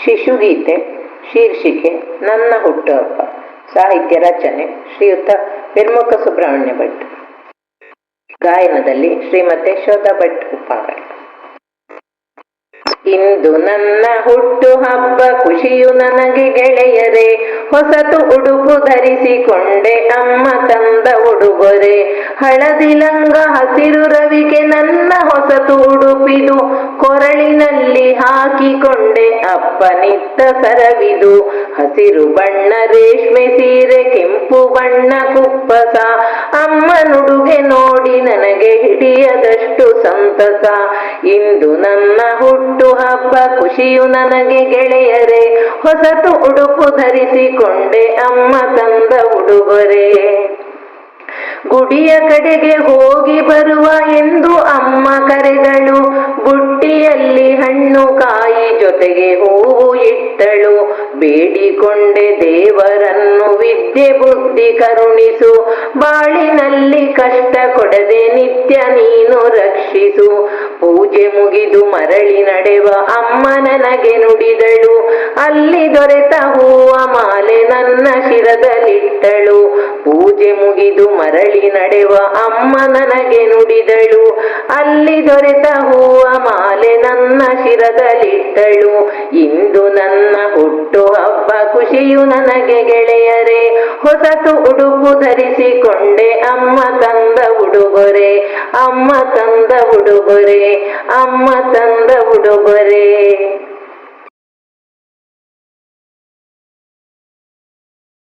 ಶಿಶುಗೀತೆ ಶೀರ್ಷಿಕೆ ನನ್ನ ಹುಟ್ಟುಹಬ್ಬ. ಸಾಹಿತ್ಯ ರಚನೆ ಶ್ರೀಯುತ ವಿರ್ಮುಖ ಸುಬ್ರಹ್ಮಣ್ಯ ಭಟ್. ಗಾಯನದಲ್ಲಿ ಶ್ರೀಮತಿ ಯಶೋಧ ಭಟ್ ಉಪ್ಪಾರ. ಇಂದು ನನ್ನ ಹುಟ್ಟು ಹಬ್ಬ, ಖುಷಿಯು ನನಗೆ ಗೆಳೆಯರೇ. ಹೊಸತು ಉಡುಪು ಧರಿಸಿಕೊಂಡೆ, ಅಮ್ಮ ತಂದ ಉಡುಗೊರೆ. ಹಳದಿ ಲಂಗ ಹಸಿರು ರವಿಕೆ ನನ್ನ ಹೊಸತು ಉಡುಪಿದು. ಕೊರಳಿನಲ್ಲಿ ಹಾಕಿಕೊಂಡೆ, ಅಪ್ಪನಿತ್ತ ಸರವಿದು. ಹಸಿರು ಬಣ್ಣ ರೇಷ್ಮೆ ಸೀರೆ, ಕೆಂಪು ಬಣ್ಣ ಕುಪ್ಪಸ. ಅಮ್ಮನುಡುಗೆ ನೋಡಿ ನನಗೆ ಹಿಡಿಯದಷ್ಟು ಸಂತಸ. ಇಂದು ನನ್ನ ಹುಟ್ಟು ಹಬ್ಬ, ಖುಷಿಯು ನನಗೆ ಗೆಳೆಯರೇ. ಹೊಸತು ಉಡುಪು ಧರಿಸಿಕೊಂಡೆ, ಅಮ್ಮ ತಂದ ಉಡುಗೊರೆ. ಗುಡಿಯ ಕಡೆಗೆ ಹೋಗಿ ಬರುವ ಎಂದು ಅಮ್ಮ ಕರೆದಳು. ಬುಟ್ಟಿಯಲ್ಲಿ ಹಣ್ಣು ಕಾಯಿ ಜೊತೆಗೆ ಹೂವು ಇಟ್ಟಳು. ಬೇಡಿಕೊಂಡೆ ದೇವರನ್ನು, ವಿದ್ಯೆ ಬುದ್ಧಿ ಕರುಣಿಸು. ಬಾಳಿನಲ್ಲಿ ಕಷ್ಟ ಕೊಡದೆ ನಿತ್ಯ ನೀನು ರಕ್ಷಿಸು. ಪೂಜೆ ಮುಗಿದು ಮರಳಿ ನಡೆವ ಅಮ್ಮ ನನಗೆ ನುಡಿದಳು. ಅಲ್ಲಿ ದೊರೆತ ಹೂವ ಮಾಲೆ ನನ್ನ ಶಿರದಲ್ಲಿಟ್ಟಳು. ಪೂಜೆ ಮುಗಿದು ಮರಳಿ ನಡೆವ ಅಮ್ಮ ನನಗೆ ನುಡಿದಳು. ಅಲ್ಲಿ ದೊರೆತ ಹೂವ ಮಾಲೆ ನನ್ನ ಶಿರದಲ್ಲಿಟ್ಟಳು. ಇಂದು ನನ್ನ ಹುಟ್ಟು ಹಬ್ಬ, ಖುಷಿಯು ನನಗೆ ಗೆಳೆಯರೇ. ಹೊಸತು ಉಡುಪು ಧರಿಸಿಕೊಂಡೆ, ಅಮ್ಮ ತಂದ ಉಡುಗೊರೆ. ಅಮ್ಮ ತಂದ ಉಡುಗೊರೆ, ಅಮ್ಮ ತಂದ ಉಡುಗೊರೆ.